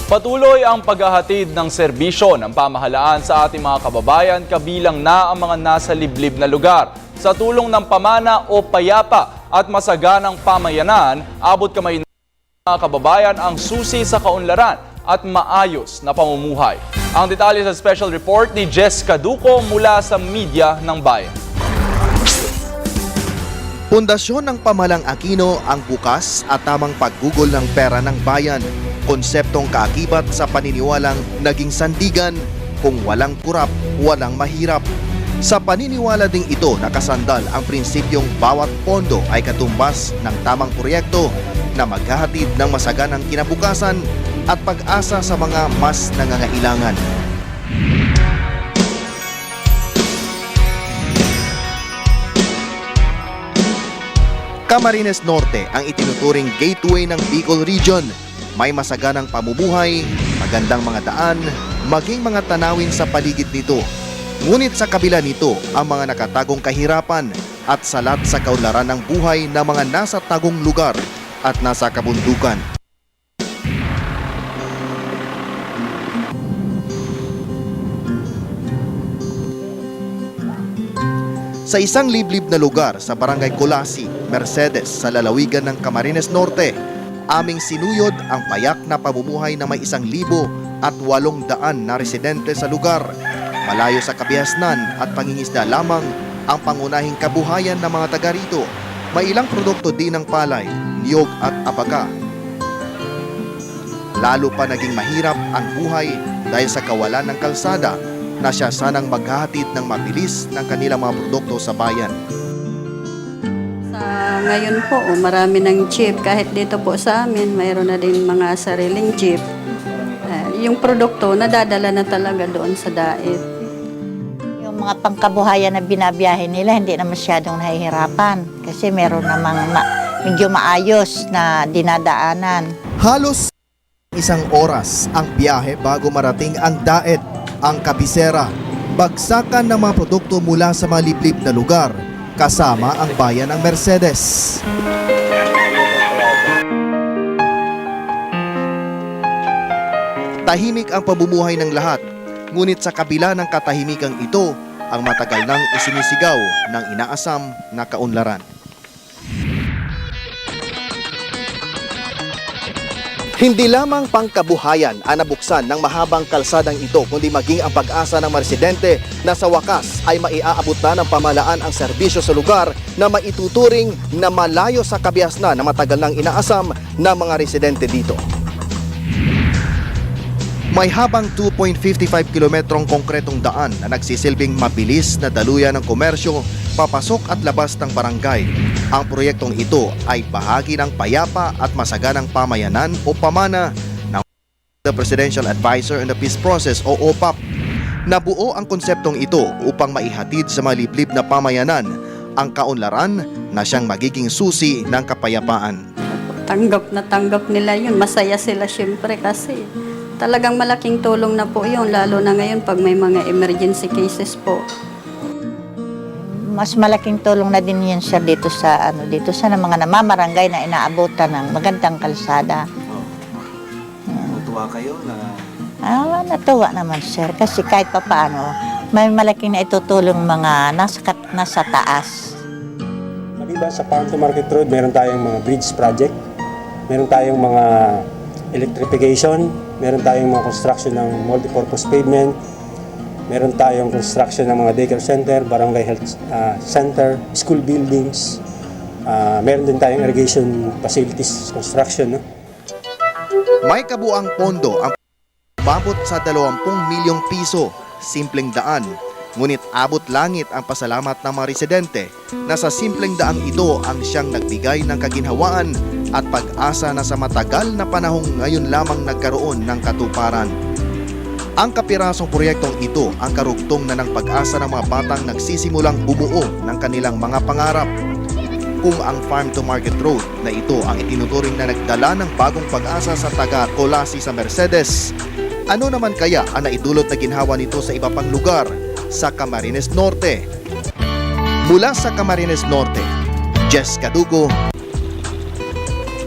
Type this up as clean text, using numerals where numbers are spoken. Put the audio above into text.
Patuloy ang paghahatid ng serbisyo ng pamahalaan sa ating mga kababayan kabilang na ang mga nasa liblib na lugar. Sa tulong ng pamana o payapa at masaganang pamayanan, abot kamay ng mga kababayan ang susi sa kaunlaran at maayos na pamumuhay. Ang detalye sa special report ni Jess Caduco mula sa Media ng Bayan. Pundasyon ng Pamalang Aquino ang bukas at tamang paggugol ng pera ng bayan. Konseptong kaakibat sa paniniwalang naging sandigan, kung walang kurap, walang mahirap. Sa paniniwala ding ito nakasandal ang prinsipyong bawat pondo ay katumbas ng tamang proyekto na maghahatid ng masaganang kinabukasan at pag-asa sa mga mas nangangailangan. Camarines Norte ang itinuturing gateway ng Bicol Region. May masaganang pamumuhay, magandang mga daan, maging mga tanawin sa paligid nito. Ngunit sa kabila nito ang mga nakatagong kahirapan at salat sa kaunlaran ng buhay ng mga nasa tagong lugar at nasa kabundukan. Sa isang liblib na lugar sa Barangay Colasi, Mercedes sa lalawigan ng Camarines Norte, aming sinuyod ang payak na pamumuhay na may 1,800 na residente sa lugar. Malayo sa kabihasnan at pangingisda lamang ang pangunahing kabuhayan ng mga taga rito. May ilang produkto din ng palay, niyog at abaga. Lalo pa naging mahirap ang buhay dahil sa kawalan ng kalsada na siya sanang maghahatid ng mabilis ng kanilang mga produkto sa bayan. Ngayon po, marami ng jeep. Kahit dito po sa amin, mayroon na din mga sariling jeep. Yung produkto, nadadala na talaga doon sa daet. Yung mga pangkabuhayan na binabiyahe nila, hindi na masyadong nahihirapan. Kasi meron namang medyo maayos na dinadaanan. Halos 1 oras ang biyahe bago marating ang daet, ang kabisera, bagsakan ng mga produkto mula sa mga liblib na lugar, kasama ang bayan ng Mercedes. Tahimik ang pamumuhay ng lahat, ngunit sa kabila ng katahimikang ito, ang matagal nang isinisigaw ng inaasam na kaunlaran. Hindi lamang pangkabuhayan ang nabuksan ng mahabang kalsadang ito, kundi maging ang pag-asa ng mga residente na sa wakas ay maiaabot na ng pamahalaan ang serbisyo sa lugar na maituturing na malayo sa kabihasnan na matagal nang inaasam ng mga residente dito. May habang 2.55 kilometrong konkretong daan na nagsisilbing mabilis na daluyan ng komersyo, papasok at labas ng barangay. Ang proyektong ito ay bahagi ng payapa at masaganang pamayanan o pamana ng the Presidential Advisor on the Peace Process o OPAP. Nabuo ang konseptong ito upang maihatid sa mga liblib na pamayanan ang kaunlaran na siyang magiging susi ng kapayapaan. Tanggap nila yun. Masaya sila syempre kasi talagang malaking tulong na po yun, lalo na ngayon pag may mga emergency cases po. Mas malaking tulong na din yan siya dito sa mga namamarangay na inaabutan ng magandang kalsada. Natuwa kayo na... Natuwa naman, sir, kasi kahit papaano, may malaking na itutulong mga nasa taas. Maliban sa Farm to Market Road, meron tayong mga bridge project, meron tayong mga electrification, meron tayong mga construction ng multipurpose pavement, meron tayong construction ng mga daycare center, barangay health center, school buildings, meron din tayong irrigation facilities construction. No? May kabuang pondo ang babot sa 20 milyong piso, simpleng daan. Ngunit abot langit ang pasalamat ng mga residente na sa simpleng daang ito ang siyang nagbigay ng kaginhawaan at pag-asa na sa matagal na panahong ngayon lamang nagkaroon ng katuparan. Ang kapirasong proyektong ito ang karugtong na ng pag-asa ng mga batang nagsisimulang bumuo ng kanilang mga pangarap. Kung ang Farm to Market Road na ito ang itinuturing na nagdala ng bagong pag-asa sa taga Colasi sa Mercedes, ano naman kaya ang naidulot na ginhawa nito sa iba pang lugar sa Camarines Norte? Mula sa Camarines Norte, Jess Caduco,